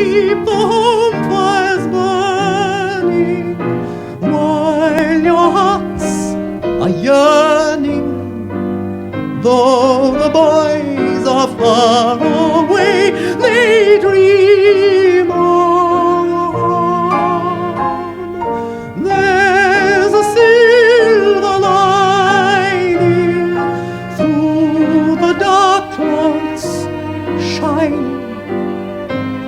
keep the home fires burning, while your hearts are yearning, though the boys are far away, they dream on. There's a silver lining through the dark clouds shining.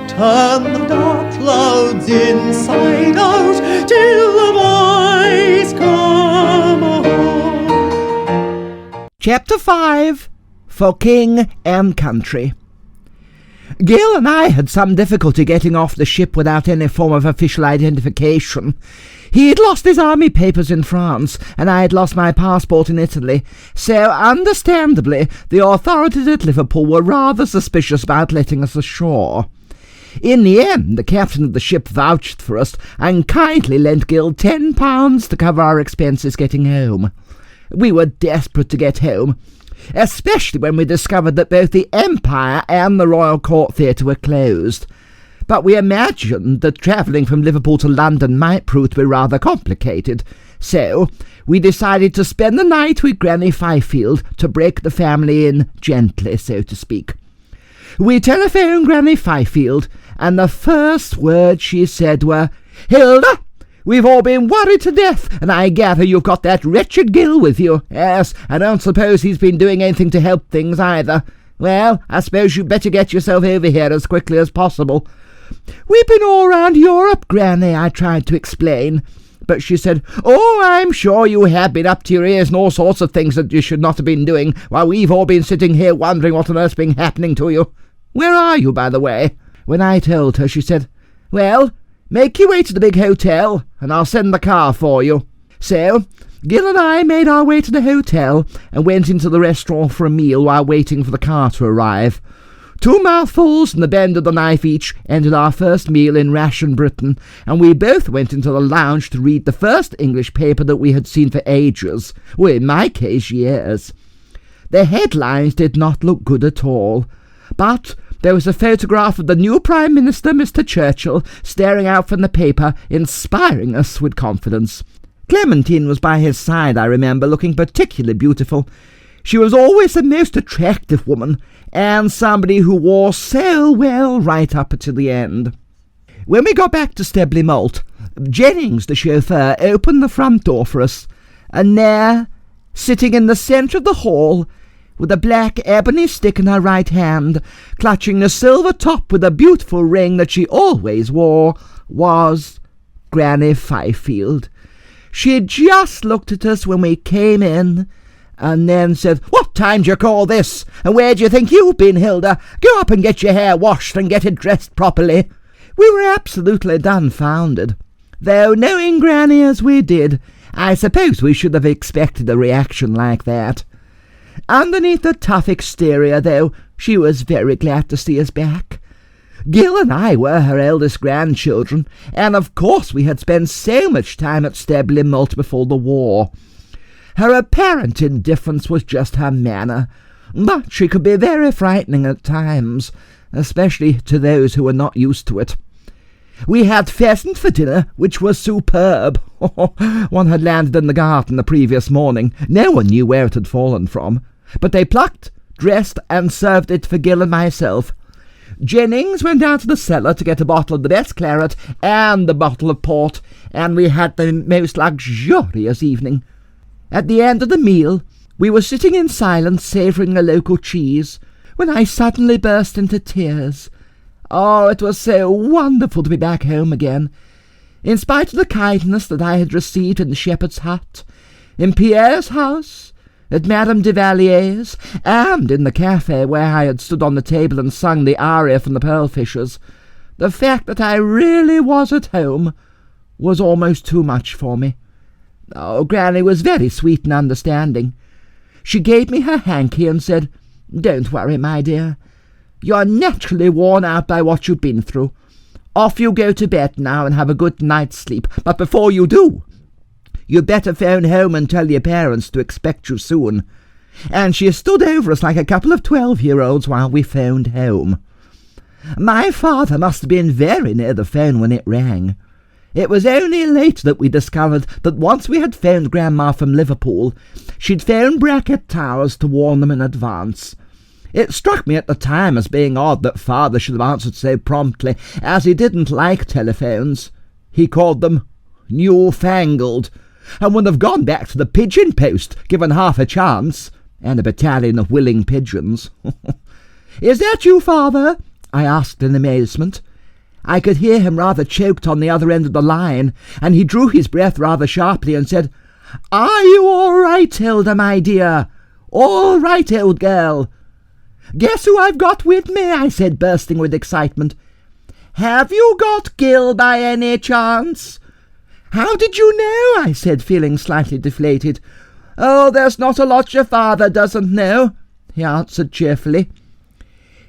Turn the dark clouds inside out till the boys come home. Chapter 5, For King and Country. Gil and I had some difficulty getting off the ship without any form of official identification. He had lost his army papers in France, and I had lost my passport in Italy, so understandably the authorities at Liverpool were rather suspicious about letting us ashore. In the end, the captain of the ship vouched for us and kindly lent Gil £10 to cover our expenses getting home. We were desperate to get home, especially when we discovered that both the Empire and the Royal Court Theatre were closed. But we imagined that travelling from Liverpool to London might prove to be rather complicated, so we decided to spend the night with Granny Fifield to break the family in gently, so to speak. We telephoned Granny Fifield, and the first words she said were, "Hilda, we've all been worried to death, and I gather you've got that wretched Gil with you. Yes, I don't suppose he's been doing anything to help things either. Well, I suppose you'd better get yourself over here as quickly as possible." "We've been all round Europe, Granny," I tried to explain. But she said, "Oh, I'm sure you have been up to your ears in all sorts of things that you should not have been doing, while we've all been sitting here wondering what on earth's been happening to you. Where are you, by the way?" When I told her, she said, "Well, make your way to the big hotel, and I'll send the car for you." So Gil and I made our way to the hotel and went into the restaurant for a meal while waiting for the car to arrive. 2 mouthfuls and the bend of the knife each ended our first meal in ration Britain, and we both went into the lounge to read the first English paper that we had seen for ages, well, in my case, years. The headlines did not look good at all, but there was a photograph of the new Prime Minister, Mr. Churchill, staring out from the paper, inspiring us with confidence. Clementine was by his side, I remember, looking particularly beautiful. She was always the most attractive woman, and somebody who wore so well right up until the end. When we got back to Stebley Malt, Jennings, the chauffeur, opened the front door for us, and there, sitting in the centre of the hall, with a black ebony stick in her right hand, clutching a silver top with a beautiful ring that she always wore, was Granny Fifield. She had just looked at us when we came in, and then said, "What time do you call this? And where do you think you've been, Hilda? Go up and get your hair washed and get it dressed properly." We were absolutely dumbfounded. Though, knowing Granny as we did, I suppose we should have expected a reaction like that. Underneath the tough exterior, though, she was very glad to see us back. Gil and I were her eldest grandchildren, and of course we had spent so much time at Stebley Malt before the war. Her apparent indifference was just her manner, but she could be very frightening at times, especially to those who were not used to it. We had pheasant for dinner, which was superb. One had landed in the garden the previous morning. No one knew where it had fallen from, but they plucked, dressed, and served it for Gil and myself. Jennings went down to the cellar to get a bottle of the best claret and a bottle of port, and we had the most luxurious evening. At the end of the meal, we were sitting in silence savouring a local cheese, when I suddenly burst into tears. Oh, it was so wonderful to be back home again. In spite of the kindness that I had received in the shepherd's hut, in Pierre's house, at Madame de Valier's, and in the cafe where I had stood on the table and sung the aria from the Pearl Fishers, the fact that I really was at home was almost too much for me. Oh, Granny was very sweet and understanding. She gave me her hanky and said, "Don't worry, my dear. You're naturally worn out by what you've been through. Off you go to bed now and have a good night's sleep. But before you do, you'd better phone home and tell your parents to expect you soon." And she stood over us like a couple of 12-year-olds while we phoned home. My father must have been very near the phone when it rang. It was only later that we discovered that once we had phoned Grandma from Liverpool, she'd phoned Bracket Towers to warn them in advance. It struck me at the time as being odd that Father should have answered so promptly, as he didn't like telephones. He called them newfangled, and would have gone back to the pigeon post, given half a chance, and a battalion of willing pigeons. "Is that you, Father?" I asked in amazement. I could hear him rather choked on the other end of the line, and he drew his breath rather sharply and said, "Are you all right, Hilda, my dear? All right, old girl?" "Guess who I've got with me?" I said, bursting with excitement. "Have you got Gil by any chance?" "How did you know?" I said, feeling slightly deflated. "Oh, there's not a lot your father doesn't know," he answered cheerfully.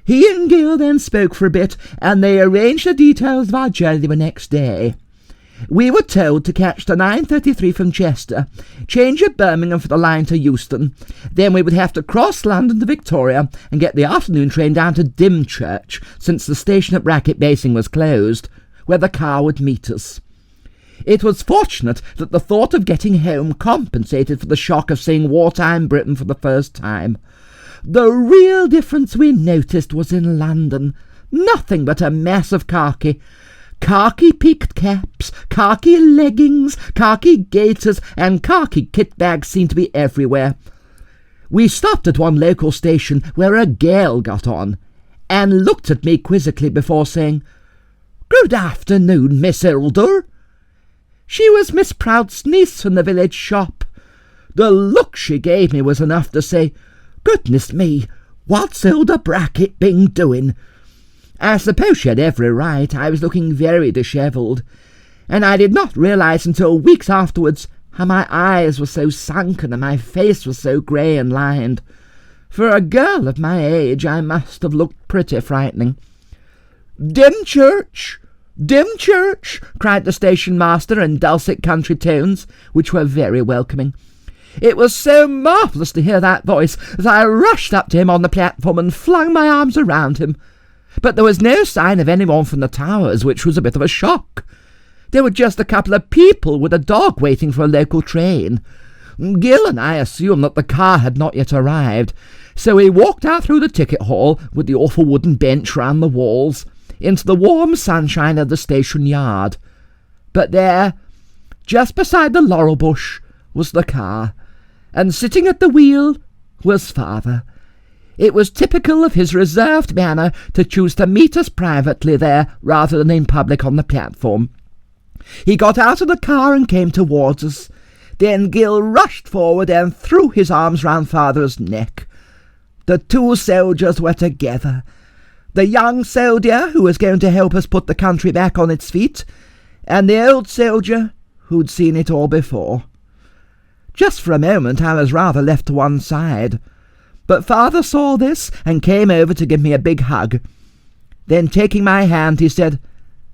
He and Gil then spoke for a bit, and they arranged the details of our journey the next day. We were told to catch the 9:33 from Chester, change at Birmingham for the line to Euston. Then we would have to cross London to Victoria and get the afternoon train down to Dymchurch, since the station at Bracket Basing was closed, where the car would meet us. It was fortunate that the thought of getting home compensated for the shock of seeing wartime Britain for the first time. The real difference we noticed was in London. Nothing but a mass of khaki. Khaki peaked caps, khaki leggings, khaki gaiters, and khaki kit bags seemed to be everywhere. We stopped at one local station where a gale got on, and looked at me quizzically before saying, "Good afternoon, Miss Hilda." She was Miss Prout's niece from the village shop. The look she gave me was enough to say, "Goodness me, what's Hilda Bracket been doing?" I suppose she had every right. I was looking very dishevelled, and I did not realise until weeks afterwards how my eyes were so sunken and my face was so grey and lined. For a girl of my age, I must have looked pretty frightening. "Dymchurch! Dymchurch!" cried the station master in dulcet country tones, which were very welcoming. It was so marvellous to hear that voice that I rushed up to him on the platform and flung my arms around him. But there was no sign of anyone from the Towers, which was a bit of a shock. There were just a couple of people with a dog waiting for a local train. Gil and I assumed that the car had not yet arrived, so we walked out through the ticket hall, with the awful wooden bench round the walls, into the warm sunshine of the station yard. But there, just beside the laurel bush, was the car, and sitting at the wheel was Father. It was typical of his reserved manner to choose to meet us privately there rather than in public on the platform. He got out of the car and came towards us. Then Gil rushed forward and threw his arms round Father's neck. The two soldiers were together. The young soldier who was going to help us put the country back on its feet, and the old soldier who'd seen it all before. Just for a moment I was rather left to one side, but Father saw this and came over to give me a big hug. Then, taking my hand, he said,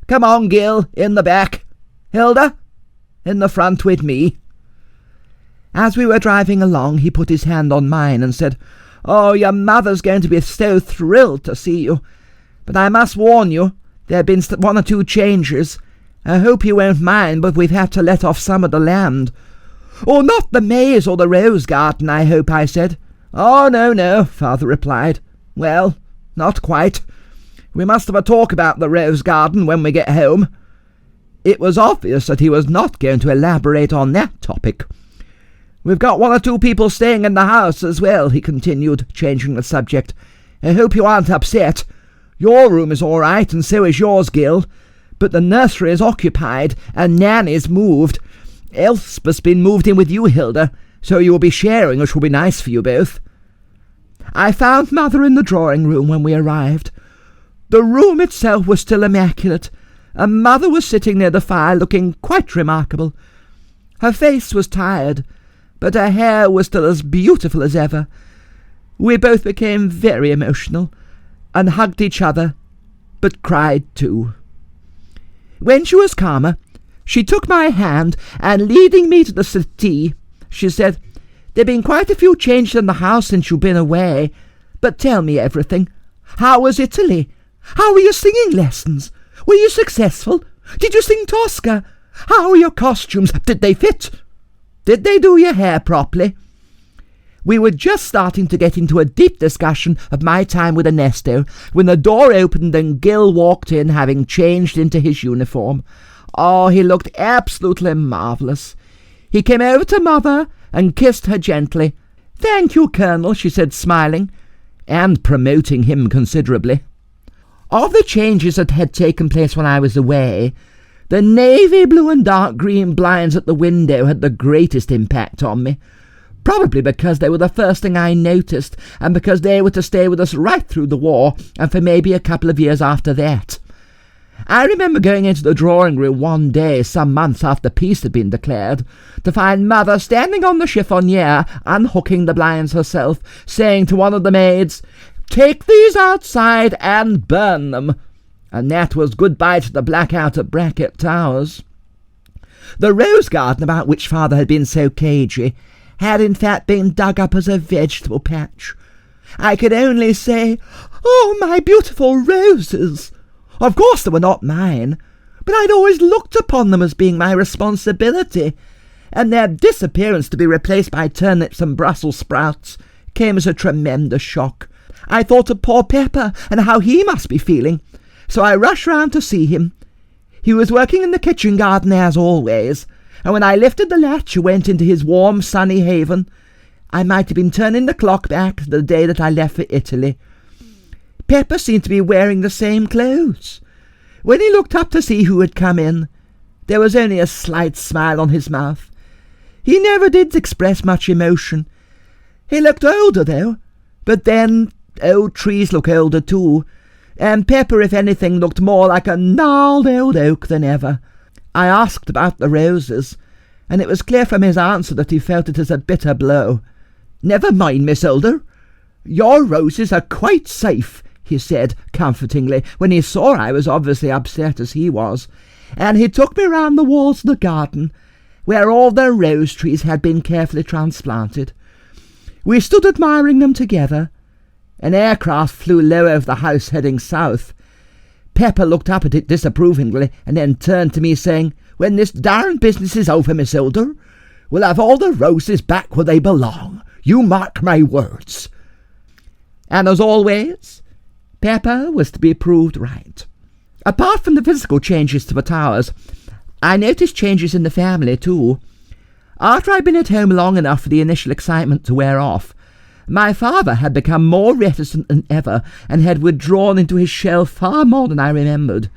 "Come on, Gil, in the back. Hilda, in the front with me." As we were driving along, he put his hand on mine and said, "Oh, your mother's going to be so thrilled to see you. But I must warn you, there have been one or two changes. I hope you won't mind, but we've had to let off some of the land." "Oh, not the maize or the rose garden, I hope," I said. "Oh, no," Father replied. "Well, not quite. We must have a talk about the rose garden when we get home." It was obvious that he was not going to elaborate on that topic. "We've got one or two people staying in the house as well," he continued, changing the subject. "I hope you aren't upset. Your room is all right, and so is yours, Gil. But the nursery is occupied, and Nanny's moved. Elspeth's been moved in with you, Hilda, so you will be sharing, which will be nice for you both." I found Mother in the drawing-room when we arrived. The room itself was still immaculate, and Mother was sitting near the fire looking quite remarkable. Her face was tired, but her hair was still as beautiful as ever. We both became very emotional, and hugged each other, but cried too. When she was calmer, she took my hand, and leading me to the settee, she said, "There've been quite a few changes in the house since you've been away, but tell me everything. How was Italy? How were your singing lessons? Were you successful? Did you sing Tosca? How were your costumes? Did they fit? Did they do your hair properly?" We were just starting to get into a deep discussion of my time with Ernesto when the door opened and Gil walked in, having changed into his uniform. Oh, he looked absolutely marvellous. He came over to Mother and kissed her gently. "Thank you, Colonel," she said, smiling, and promoting him considerably. Of the changes that had taken place when I was away, the navy blue and dark green blinds at the window had the greatest impact on me, probably because they were the first thing I noticed, and because they were to stay with us right through the war, and for maybe a couple of years after that. I remember going into the drawing room one day, some months after peace had been declared, to find Mother standing on the chiffonier, unhooking the blinds herself, saying to one of the maids, "Take these outside and burn them." And that was goodbye to the blackout at Bracket Towers. The rose garden about which Father had been so cagey had in fact been dug up as a vegetable patch. I could only say, "Oh, my beautiful roses!" Of course they were not mine, but I'd always looked upon them as being my responsibility, and their disappearance to be replaced by turnips and Brussels sprouts came as a tremendous shock. I thought of poor Pepper and how he must be feeling, so I rushed round to see him. He was working in the kitchen garden as always, and when I lifted the latch and went into his warm, sunny haven, I might have been turning the clock back to the day that I left for Italy. Pepper seemed to be wearing the same clothes. When he looked up to see who had come in, there was only a slight smile on his mouth. He never did express much emotion. He looked older, though, but then old trees look older too, and Pepper, if anything, looked more like a gnarled old oak than ever. I asked about the roses, and it was clear from his answer that he felt it as a bitter blow. "Never mind, Miss Hilda. Your roses are quite safe," he said comfortingly, when he saw I was obviously upset as he was, and he took me round the walls of the garden, where all the rose trees had been carefully transplanted. We stood admiring them together. An aircraft flew low over the house heading south. Pepper looked up at it disapprovingly and then turned to me saying, "When this darn business is over, Miss Hilda, we'll have all the roses back where they belong. You mark my words." And as always, Pepper was to be proved right. Apart from the physical changes to the towers, I noticed changes in the family too. After I'd been at home long enough for the initial excitement to wear off, my father had become more reticent than ever and had withdrawn into his shell far more than I remembered.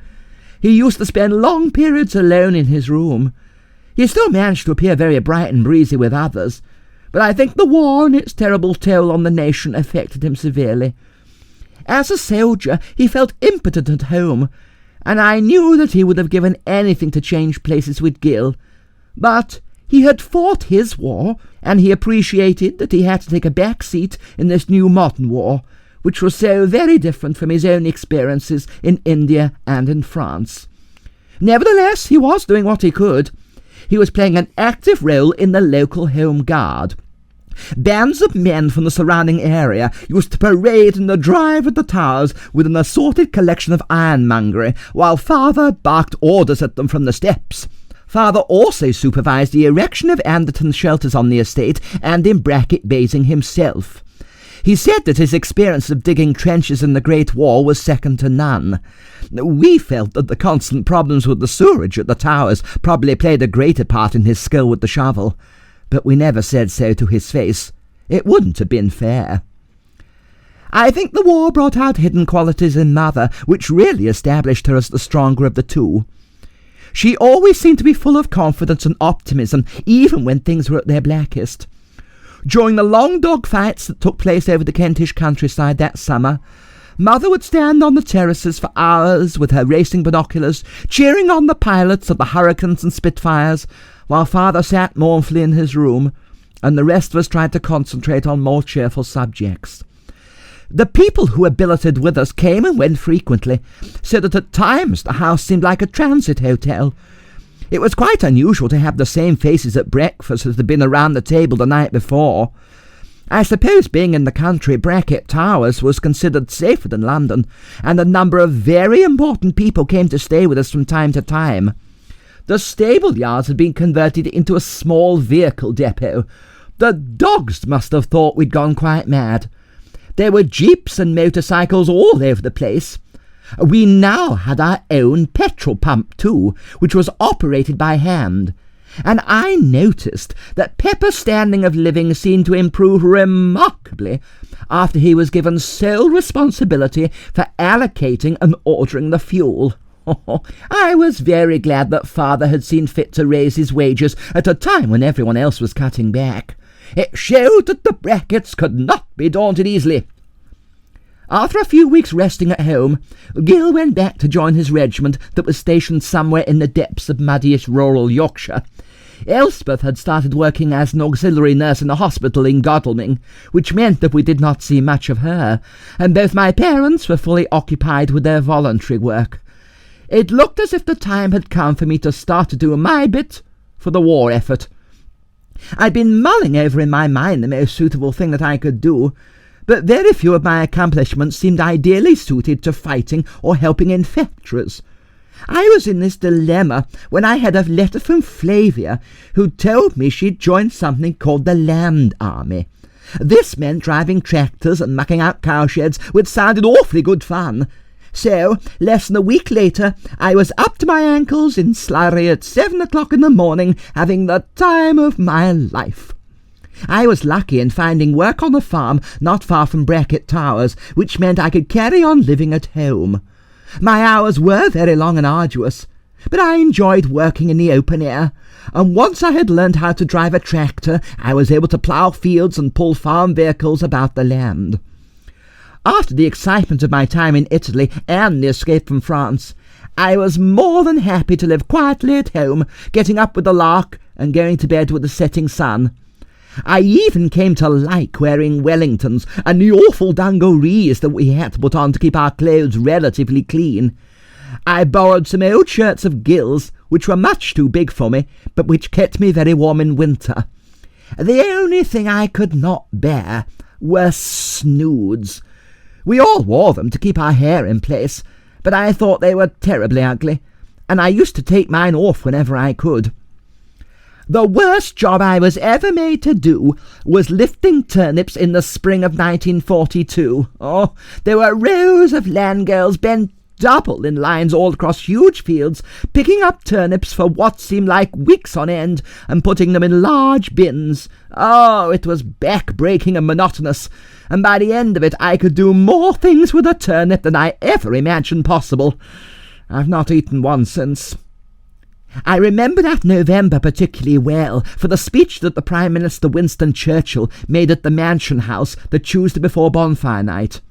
He used to spend long periods alone in his room. He still managed to appear very bright and breezy with others, but I think the war and its terrible toll on the nation affected him severely. As a soldier, he felt impotent at home, and I knew that he would have given anything to change places with Gil. But he had fought his war, and he appreciated that he had to take a back seat in this new modern war, which was so very different from his own experiences in India and in France. Nevertheless, he was doing what he could. He was playing an active role in the local Home Guard. Bands of men from the surrounding area used to parade in the drive at the towers with an assorted collection of ironmongery, while Father barked orders at them from the steps. Father also supervised the erection of Anderton shelters on the estate and in Bracket Basing himself. He said that his experience of digging trenches in the Great War was second to none. We felt that the constant problems with the sewerage at the towers probably played a greater part in his skill with the shovel, but we never said so to his face. It wouldn't have been fair. I think the war brought out hidden qualities in Mother, which really established her as the stronger of the two. She always seemed to be full of confidence and optimism, even when things were at their blackest. During the long dog fights that took place over the Kentish countryside that summer, Mother would stand on the terraces for hours with her racing binoculars, cheering on the pilots of the Hurricanes and Spitfires, while Father sat mournfully in his room, and the rest of us tried to concentrate on more cheerful subjects. The people who were billeted with us came and went frequently, so that at times the house seemed like a transit hotel. It was quite unusual to have the same faces at breakfast as had been around the table the night before. I suppose being in the country, Bracket Towers was considered safer than London, and a number of very important people came to stay with us from time to time. The stable yards had been converted into a small vehicle depot. The dogs must have thought we'd gone quite mad. There were jeeps and motorcycles all over the place. We now had our own petrol pump too, which was operated by hand. And I noticed that Pepper's standing of living seemed to improve remarkably after he was given sole responsibility for allocating and ordering the fuel. I was very glad that Father had seen fit to raise his wages at a time when everyone else was cutting back. It showed that the Brackets could not be daunted easily. After a few weeks resting at home, Gil went back to join his regiment that was stationed somewhere in the depths of muddiest rural Yorkshire. Elspeth had started working as an auxiliary nurse in a hospital in Godalming, which meant that we did not see much of her, and both my parents were fully occupied with their voluntary work. It looked as if the time had come for me to start to do my bit for the war effort. I'd been mulling over in my mind the most suitable thing that I could do, but very few of my accomplishments seemed ideally suited to fighting or helping infectors. I was in this dilemma when I had a letter from Flavia, who told me she'd joined something called the Land Army. This meant driving tractors and mucking out cowsheds, which sounded awfully good fun. So, less than a week later, I was up to my ankles in slurry at 7 o'clock in the morning, having the time of my life. I was lucky in finding work on a farm not far from Bracket Towers, which meant I could carry on living at home. My hours were very long and arduous, but I enjoyed working in the open air, and once I had learned how to drive a tractor, I was able to plough fields and pull farm vehicles about the land. After the excitement of my time in Italy and the escape from France, I was more than happy to live quietly at home, getting up with the lark and going to bed with the setting sun. I even came to like wearing Wellingtons and the awful dungarees that we had to put on to keep our clothes relatively clean. I borrowed some old shirts of Gil's, which were much too big for me, but which kept me very warm in winter. The only thing I could not bear were snoods. We all wore them to keep our hair in place, but I thought they were terribly ugly, and I used to take mine off whenever I could. The worst job I was ever made to do was lifting turnips in the spring of 1942. Oh, there were rows of land girls bent double in lines all across huge fields, picking up turnips for what seemed like weeks on end and putting them in large bins. Oh, it was back-breaking and monotonous, and by the end of it I could do more things with a turnip than I ever imagined possible. I've not eaten one since. I remember that November particularly well for the speech that the Prime Minister Winston Churchill made at the Mansion House the Tuesday before bonfire night.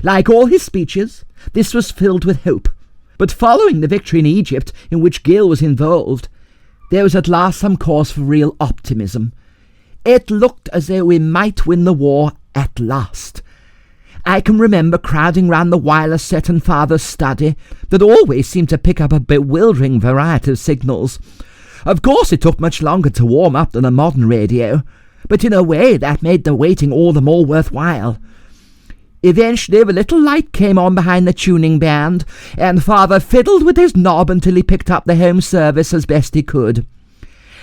Like all his speeches, this was filled with hope, but following the victory in Egypt, in which Gil was involved, there was at last some cause for real optimism. It looked as though we might win the war at last. I can remember crowding round the wireless set in Father's study that always seemed to pick up a bewildering variety of signals. Of course it took much longer to warm up than a modern radio, but in a way that made the waiting all the more worthwhile. Eventually a little light came on behind the tuning band, and Father fiddled with his knob until he picked up the home service as best he could.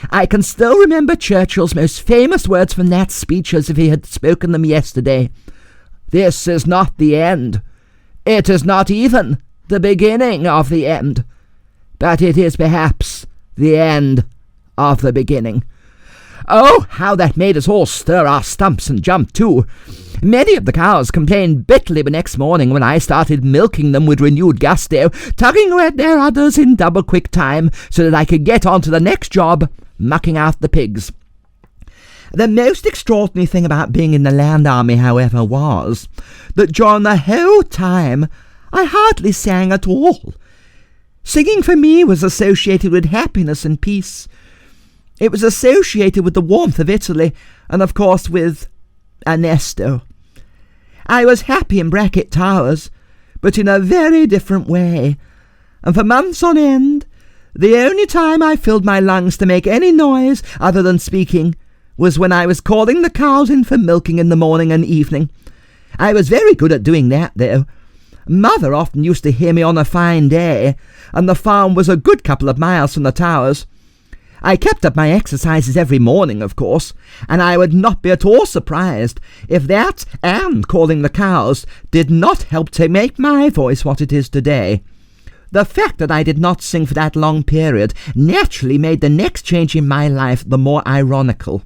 I can still remember Churchill's most famous words from that speech as if he had spoken them yesterday. "This is not the end. It is not even the beginning of the end. But it is perhaps the end of the beginning." Oh, how that made us all stir our stumps and jump too. Many of the cows complained bitterly the next morning when I started milking them with renewed gusto, tugging at their udders in double quick time so that I could get on to the next job, mucking out the pigs. The most extraordinary thing about being in the Land Army, however, was that during the whole time I hardly sang at all. Singing for me was associated with happiness and peace. It was associated with the warmth of Italy and, of course, with Ernesto. I was happy in Bracket Towers, but in a very different way, and for months on end, the only time I filled my lungs to make any noise other than speaking was when I was calling the cows in for milking in the morning and evening. I was very good at doing that, though. Mother often used to hear me on a fine day, and the farm was a good couple of miles from the towers. I kept up my exercises every morning, of course, and I would not be at all surprised if that and calling the cows did not help to make my voice what it is today. The fact that I did not sing for that long period naturally made the next change in my life the more ironical.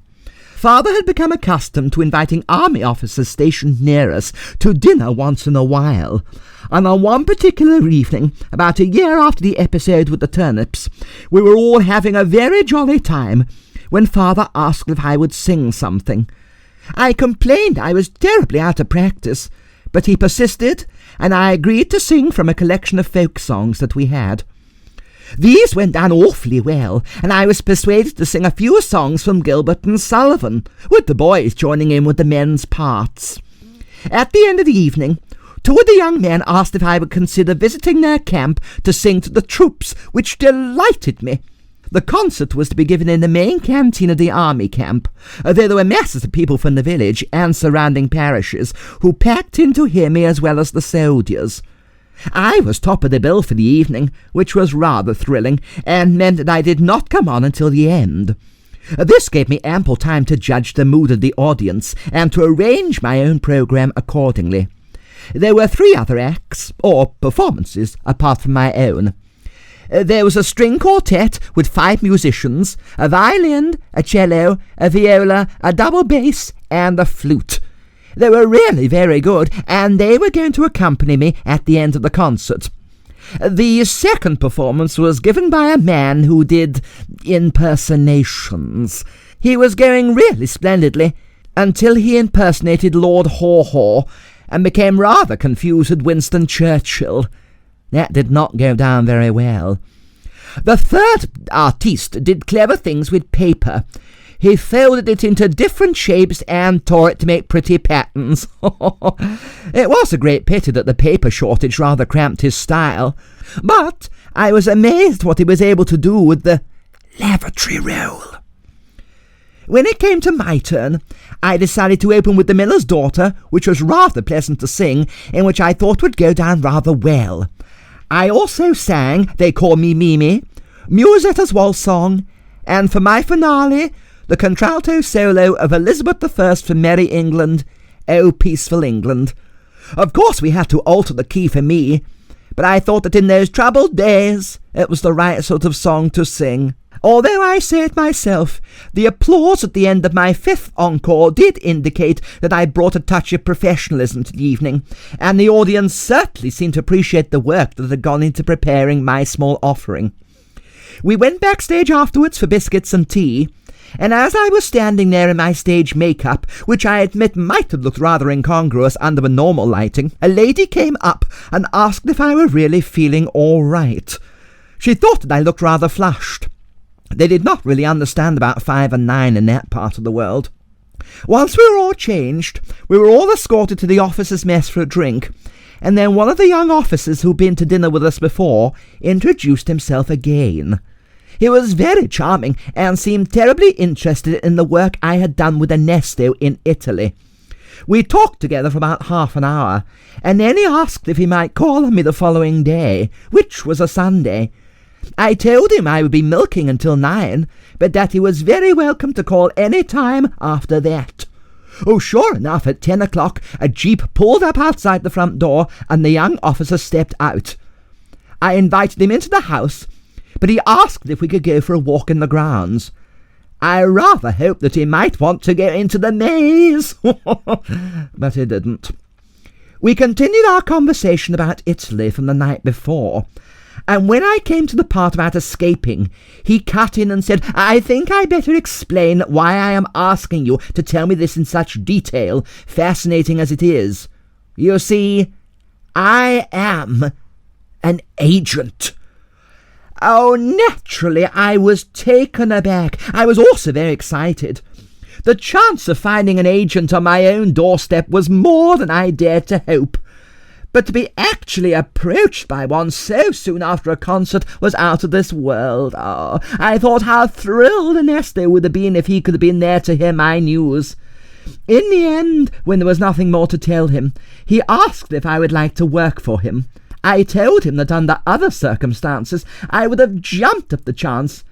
Father had become accustomed to inviting army officers stationed near us to dinner once in a while, and on one particular evening, about a year after the episode with the turnips, we were all having a very jolly time when Father asked if I would sing something. I complained I was terribly out of practice, but he persisted, and I agreed to sing from a collection of folk songs that we had. These went down awfully well, and I was persuaded to sing a few songs from Gilbert and Sullivan, with the boys joining in with the men's parts. At the end of the evening, two of the young men asked if I would consider visiting their camp to sing to the troops, which delighted me. The concert was to be given in the main canteen of the army camp, though there were masses of people from the village and surrounding parishes who packed in to hear me as well as the soldiers. I was top of the bill for the evening, which was rather thrilling, and meant that I did not come on until the end. This gave me ample time to judge the mood of the audience, and to arrange my own programme accordingly. There were 3 other acts, or performances, apart from my own. There was a string quartet with 5 musicians, a violin, a cello, a viola, a double bass, and a flute. They were really very good, and they were going to accompany me at the end of the concert. The second performance was given by a man who did impersonations. He was going really splendidly, until he impersonated Lord Haw-Haw, and became rather confused with Winston Churchill. That did not go down very well. The third artiste did clever things with paper. He folded it into different shapes and tore it to make pretty patterns. It was a great pity that the paper shortage rather cramped his style, but I was amazed what he was able to do with the lavatory roll. When it came to my turn, I decided to open with The Miller's Daughter, which was rather pleasant to sing, and which I thought would go down rather well. I also sang They Call Me Mimi, Musetta's Waltz Song, and for my finale, the contralto solo of Elizabeth I from Merry England, O Peaceful England. Of course we had to alter the key for me, but I thought that in those troubled days it was the right sort of song to sing. Although I say it myself, the applause at the end of my 5th encore did indicate that I brought a touch of professionalism to the evening, and the audience certainly seemed to appreciate the work that had gone into preparing my small offering. We went backstage afterwards for biscuits and tea, and as I was standing there in my stage makeup, which I admit might have looked rather incongruous under the normal lighting, a lady came up and asked if I were really feeling all right. She thought that I looked rather flushed. They did not really understand about 5 and 9 in that part of the world. Once we were all changed, we were all escorted to the officers' mess for a drink, and then one of the young officers who'd been to dinner with us before introduced himself again. He was very charming and seemed terribly interested in the work I had done with Ernesto in Italy. We talked together for about half an hour, and then he asked if he might call on me the following day, which was a Sunday. I told him I would be milking until 9, but that he was very welcome to call any time after that. Oh, sure enough, at 10 o'clock, a jeep pulled up outside the front door, and the young officer stepped out. I invited him into the house, but he asked if we could go for a walk in the grounds. I rather hoped that he might want to go into the maze, but he didn't. We continued our conversation about Italy from the night before, and when I came to the part about escaping, he cut in and said, "I think I better explain why I am asking you to tell me this in such detail, fascinating as it is. You see, I am an agent." Oh, naturally, I was taken aback. I was also very excited. The chance of finding an agent on my own doorstep was more than I dared to hope. but to be actually approached by one so soon after a concert was out of this world. Oh, I thought how thrilled Ernesto would have been if he could have been there to hear my news. In the end, when there was nothing more to tell him, he asked if I would like to work for him. I told him that under other circumstances I would have jumped at the chance,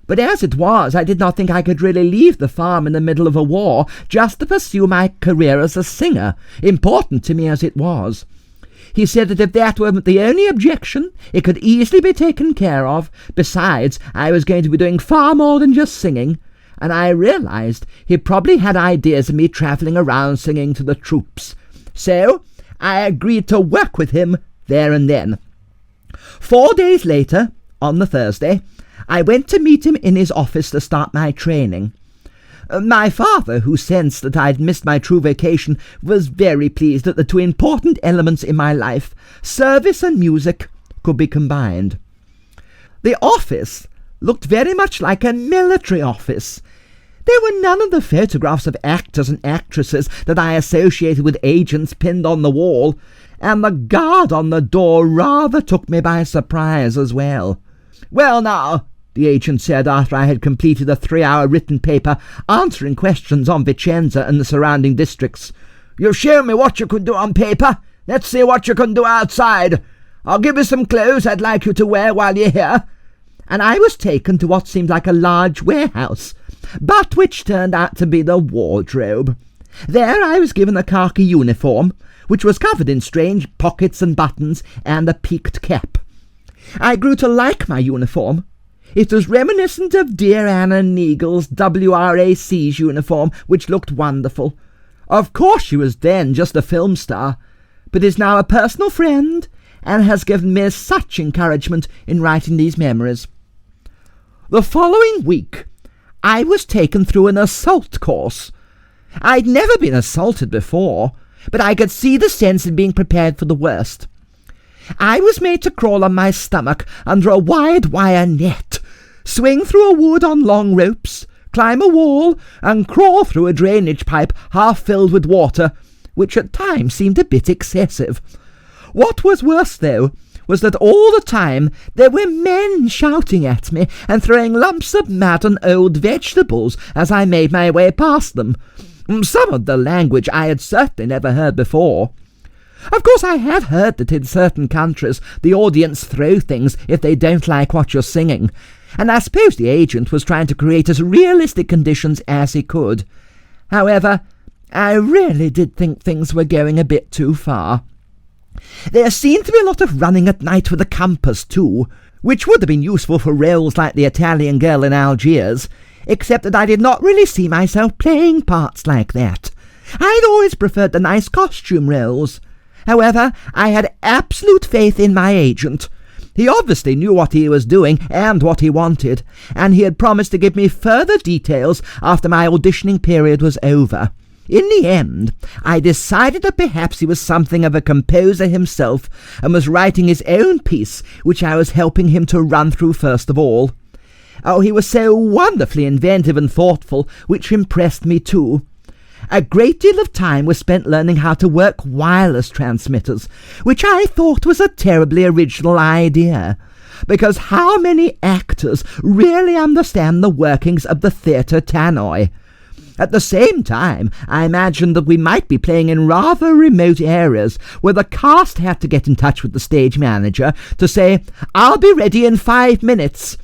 but as it was, I did not think I could really leave the farm in the middle of a war just to pursue my career as a singer, important to me as it was. He said that if that weren't the only objection, it could easily be taken care of. Besides, I was going to be doing far more than just singing, and I realized he probably had ideas of me travelling around singing to the troops. So I agreed to work with him there and then. 4 days later, on the Thursday, I went to meet him in his office to start my training. My father, who sensed that I'd missed my true vocation, was very pleased that the two important elements in my life, service and music, could be combined. The office looked very much like a military office. There were none of the photographs of actors and actresses that I associated with agents pinned on the wall, and the guard on the door rather took me by surprise as well. "Well now," the agent said after I had completed a 3-hour written paper answering questions on Vicenza and the surrounding districts, "you've shown me what you could do on paper. Let's see what you can do outside. I'll give you some clothes I'd like you to wear while you're here." And I was taken to what seemed like a large warehouse, but which turned out to be the wardrobe. There I was given a khaki uniform, which was covered in strange pockets and buttons, and a peaked cap. I grew to like my uniform. It was reminiscent of dear Anna Neagle's WRAC's uniform, which looked wonderful. Of course she was then just a film star, but is now a personal friend, and has given me such encouragement in writing these memories. The following week, I was taken through an assault course. I'd never been assaulted before, but I could see the sense in being prepared for the worst. I was made to crawl on my stomach under a wide wire net, swing through a wood on long ropes, climb a wall, and crawl through a drainage pipe half filled with water, which at times seemed a bit excessive. What was worse, though, was that all the time there were men shouting at me and throwing lumps of mud and old vegetables as I made my way past them. Some of the language I had certainly never heard before. Of course, I have heard that in certain countries the audience throw things if they don't like what you're singing, and I suppose the agent was trying to create as realistic conditions as he could. However, I really did think things were going a bit too far. There seemed to be a lot of running at night with a compass too, which would have been useful for roles like the Italian girl in Algiers, except that I did not really see myself playing parts like that. I'd always preferred the nice costume roles. However, I had absolute faith in my agent. He obviously knew what he was doing and what he wanted, and he had promised to give me further details after my auditioning period was over. In the end, I decided that perhaps he was something of a composer himself and was writing his own piece, which I was helping him to run through first of all. Oh, he was so wonderfully inventive and thoughtful, which impressed me too. A great deal of time was spent learning how to work wireless transmitters, which I thought was a terribly original idea, because how many actors really understand the workings of the theatre tannoy? At the same time, I imagined that we might be playing in rather remote areas where the cast had to get in touch with the stage manager to say, "I'll be ready in 5 minutes,"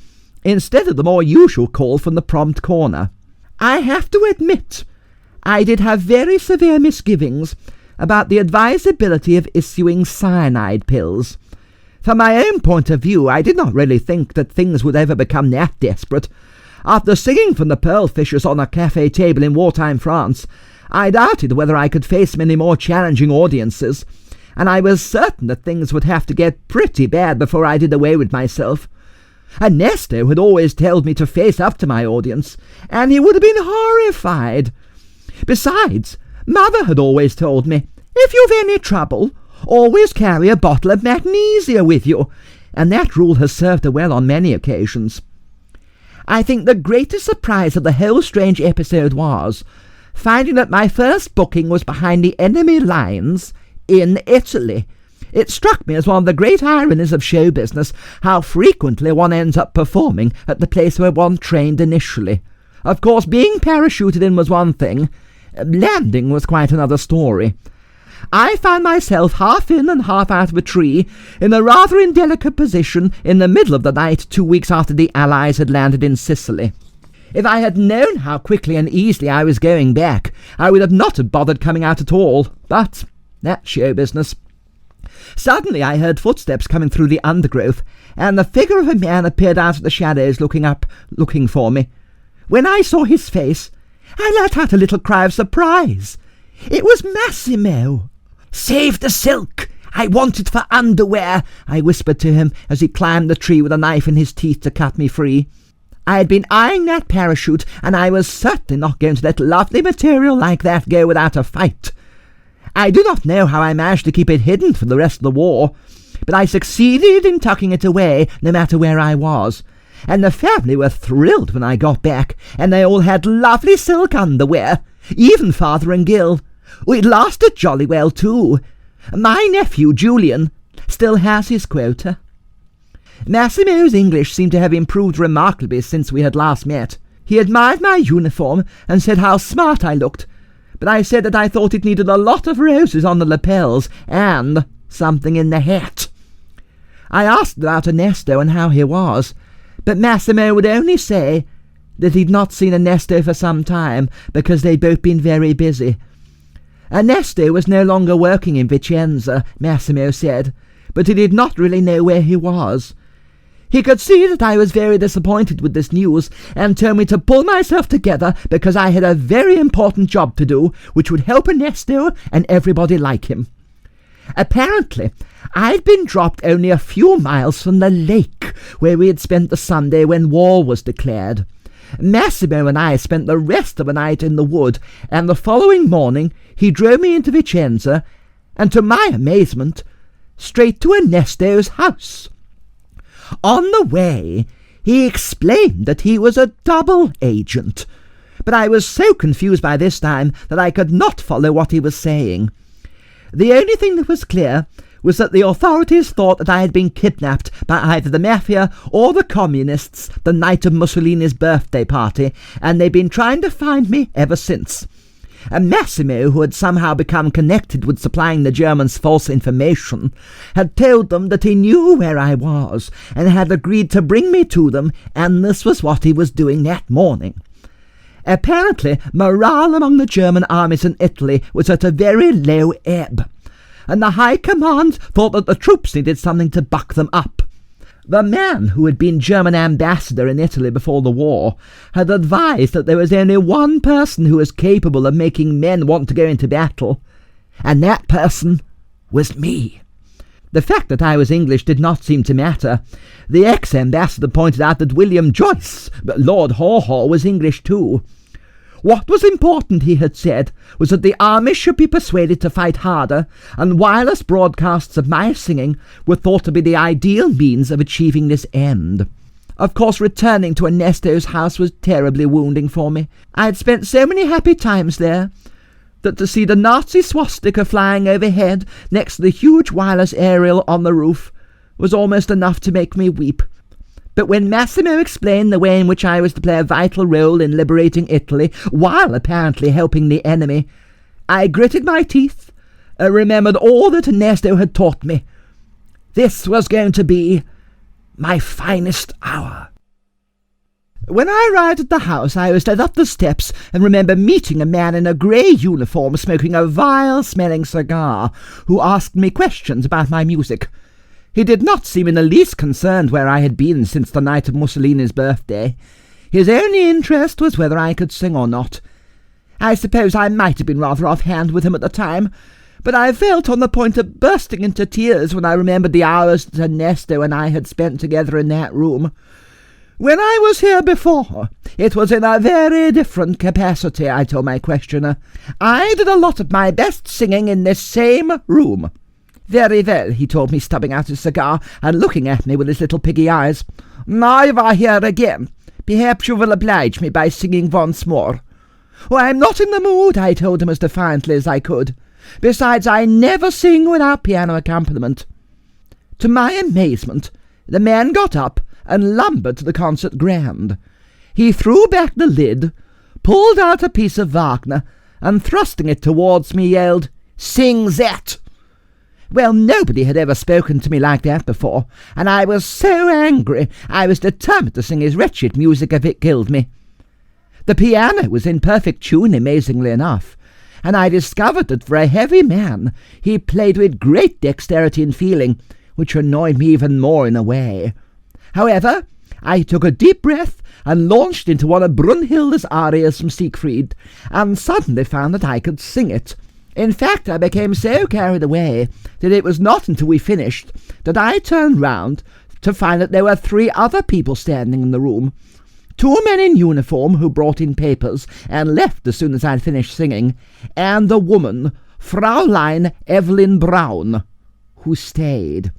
instead of the more usual call from the prompt corner. I have to admit, I did have very severe misgivings about the advisability of issuing cyanide pills. From my own point of view, I did not really think that things would ever become that desperate. After singing from the Pearl Fishers on a cafe table in wartime France, I doubted whether I could face many more challenging audiences, and I was certain that things would have to get pretty bad before I did away with myself. Ernesto had always told me to face up to my audience, and he would have been horrified. Besides, Mother had always told me, if you've any trouble, always carry a bottle of magnesia with you, and that rule has served her well on many occasions. I think the greatest surprise of the whole strange episode was finding that my first booking was behind the enemy lines in Italy, It struck me as one of the great ironies of show business how frequently one ends up performing at the place where one trained initially. Of course, being parachuted in was one thing. Landing was quite another story. I found myself half in and half out of a tree, in a rather indelicate position in the middle of the night 2 weeks after the Allies had landed in Sicily. If I had known how quickly and easily I was going back, I would not have bothered coming out at all. But that's show business. Suddenly I heard footsteps coming through the undergrowth, and the figure of a man appeared out of the shadows looking for me. When I saw his face, I let out a little cry of surprise. It was Massimo. "Save the silk! I want it for underwear," I whispered to him as he climbed the tree with a knife in his teeth to cut me free. I had been eyeing that parachute, and I was certainly not going to let lovely material like that go without a fight. I do not know how I managed to keep it hidden for the rest of the war, but I succeeded in tucking it away no matter where I was, and the family were thrilled when I got back, and they all had lovely silk underwear, even Father and Gil. It lasted jolly well too. My nephew, Julian, still has his quota. Massimo's English seemed to have improved remarkably since we had last met. He admired my uniform and said how smart I looked, but I said that I thought it needed a lot of roses on the lapels and something in the hat. I asked about Ernesto and how he was, but Massimo would only say that he'd not seen Ernesto for some time because they'd both been very busy. Ernesto was no longer working in Vicenza, Massimo said, but he did not really know where he was. He could see that I was very disappointed with this news, and told me to pull myself together because I had a very important job to do, which would help Ernesto and everybody like him. Apparently, I'd been dropped only a few miles from the lake where we had spent the Sunday when war was declared. Massimo and I spent the rest of the night in the wood, and the following morning he drove me into Vicenza, and to my amazement, straight to Ernesto's house. On the way, he explained that he was a double agent, but I was so confused by this time that I could not follow what he was saying. The only thing that was clear was that the authorities thought that I had been kidnapped by either the mafia or the communists the night of Mussolini's birthday party, and they'd been trying to find me ever since. And Massimo, who had somehow become connected with supplying the Germans false information, had told them that he knew where I was, and had agreed to bring me to them, and this was what he was doing that morning. Apparently, morale among the German armies in Italy was at a very low ebb, and the High Command thought that the troops needed something to buck them up. The man who had been German ambassador in Italy before the war had advised that there was only one person who was capable of making men want to go into battle, and that person was me. The fact that I was English did not seem to matter. The ex-ambassador pointed out that William Joyce, but Lord Haw-Haw, was English too. What was important, he had said, was that the army should be persuaded to fight harder, and wireless broadcasts of my singing were thought to be the ideal means of achieving this end. Of course, returning to Ernesto's house was terribly wounding for me. I had spent so many happy times there, that to see the Nazi swastika flying overhead next to the huge wireless aerial on the roof was almost enough to make me weep. But when Massimo explained the way in which I was to play a vital role in liberating Italy, while apparently helping the enemy, I gritted my teeth and remembered all that Ernesto had taught me. This was going to be my finest hour. When I arrived at the house, I was led up the steps and remember meeting a man in a grey uniform smoking a vile-smelling cigar, who asked me questions about my music. He did not seem in the least concerned where I had been since the night of Mussolini's birthday. His only interest was whether I could sing or not. I suppose I might have been rather offhand with him at the time, but I felt on the point of bursting into tears when I remembered the hours that Ernesto and I had spent together in that room. When I was here before, it was in a very different capacity, I told my questioner. I did a lot of my best singing in this same room. Very well, he told me, stubbing out his cigar and looking at me with his little piggy eyes. Now you are here again. Perhaps you will oblige me by singing once more. Oh, I'm not in the mood, I told him as defiantly as I could. Besides, I never sing without piano accompaniment. To my amazement, the man got up and lumbered to the concert grand. He threw back the lid, pulled out a piece of Wagner, and thrusting it towards me, yelled, "Sing that!" Well, nobody had ever spoken to me like that before, and I was so angry I was determined to sing his wretched music if it killed me. The piano was in perfect tune, amazingly enough, and I discovered that for a heavy man he played with great dexterity and feeling, which annoyed me even more in a way. However, I took a deep breath and launched into one of Brunhilde's arias from Siegfried, and suddenly found that I could sing it. In fact, I became so carried away that it was not until we finished that I turned round to find that there were 3 other people standing in the room. 2 men in uniform who brought in papers and left as soon as I'd finished singing, and the woman, Fraulein Evelyn Braun, who stayed.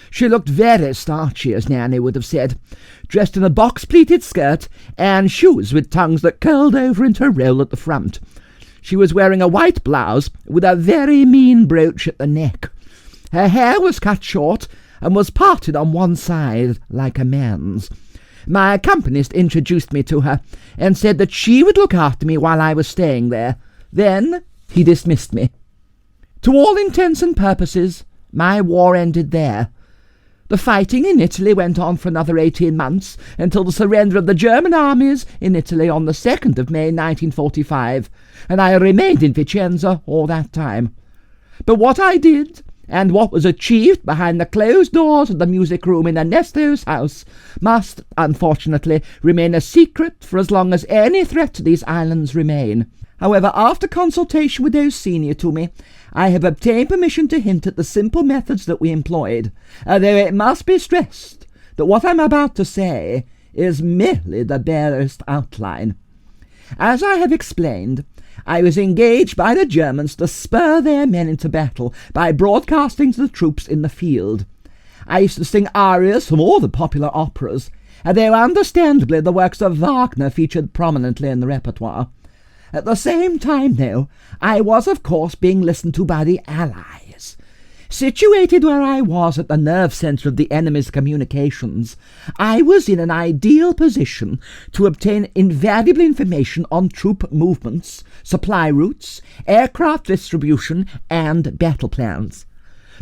She looked very starchy, as Nanny would have said, dressed in a box-pleated skirt and shoes with tongues that curled over into a roll at the front. She was wearing a white blouse with a very mean brooch at the neck. Her hair was cut short and was parted on one side like a man's. My accompanist introduced me to her and said that she would look after me while I was staying there. Then he dismissed me. To all intents and purposes, my war ended there. The fighting in Italy went on for another 18 months, until the surrender of the German armies in Italy on the 2nd of May 1945, and I remained in Vicenza all that time. But what I did, and what was achieved behind the closed doors of the music room in Ernesto's house, must, unfortunately, remain a secret for as long as any threat to these islands remain. However, after consultation with those senior to me, I have obtained permission to hint at the simple methods that we employed, though it must be stressed that what I'm about to say is merely the barest outline. As I have explained, I was engaged by the Germans to spur their men into battle by broadcasting to the troops in the field. I used to sing arias from all the popular operas, though understandably the works of Wagner featured prominently in the repertoire. At the same time, though, I was, of course, being listened to by the Allies. Situated where I was at the nerve centre of the enemy's communications, I was in an ideal position to obtain invaluable information on troop movements, supply routes, aircraft distribution, and battle plans.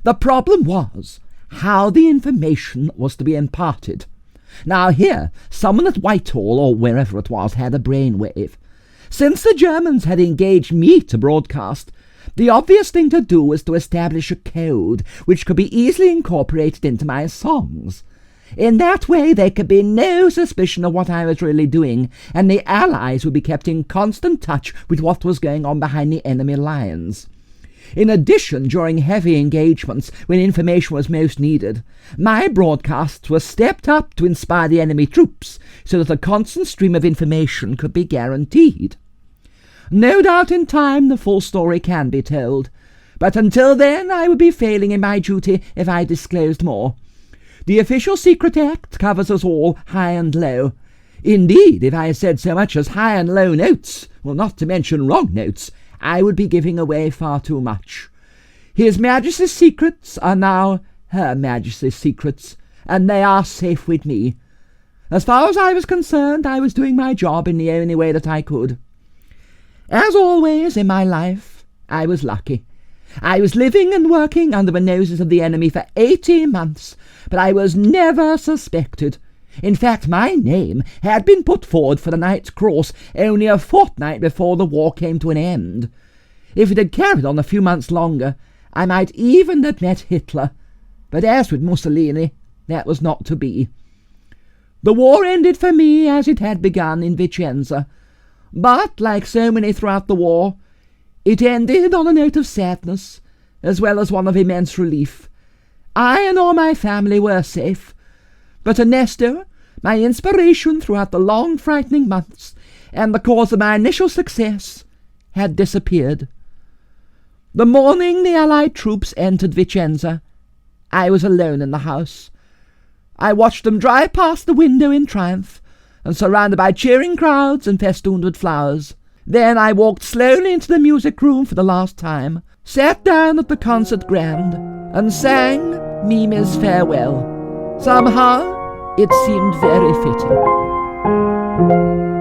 The problem was how the information was to be imparted. Now here, someone at Whitehall, or wherever it was, had a brainwave. Since the Germans had engaged me to broadcast, the obvious thing to do was to establish a code which could be easily incorporated into my songs. In that way there could be no suspicion of what I was really doing, and the Allies would be kept in constant touch with what was going on behind the enemy lines. In addition, during heavy engagements, when information was most needed, my broadcasts were stepped up to inspire the enemy troops, so that a constant stream of information could be guaranteed. No doubt in time the full story can be told, but until then I would be failing in my duty if I disclosed more. The Official Secret Act covers us all, high and low. Indeed, if I said so much as high and low notes, well, not to mention wrong notes, I would be giving away far too much. His Majesty's secrets are now Her Majesty's secrets, and they are safe with me. As far as I was concerned, I was doing my job in the only way that I could. As always in my life, I was lucky. I was living and working under the noses of the enemy for 18 months, but I was never suspected. In fact, my name had been put forward for the Knight's Cross only a fortnight before the war came to an end. If it had carried on a few months longer, I might even have met Hitler, but as with Mussolini, that was not to be. The war ended for me as it had begun in Vicenza, but, like so many throughout the war, it ended on a note of sadness, as well as one of immense relief. I and all my family were safe, but Ernesto, my inspiration throughout the long frightening months, and the cause of my initial success, had disappeared. The morning the Allied troops entered Vicenza, I was alone in the house. I watched them drive past the window in triumph, and surrounded by cheering crowds and festooned with flowers. Then I walked slowly into the music room for the last time. sat down at the concert grand and sang Mimi's farewell. Somehow it seemed very fitting.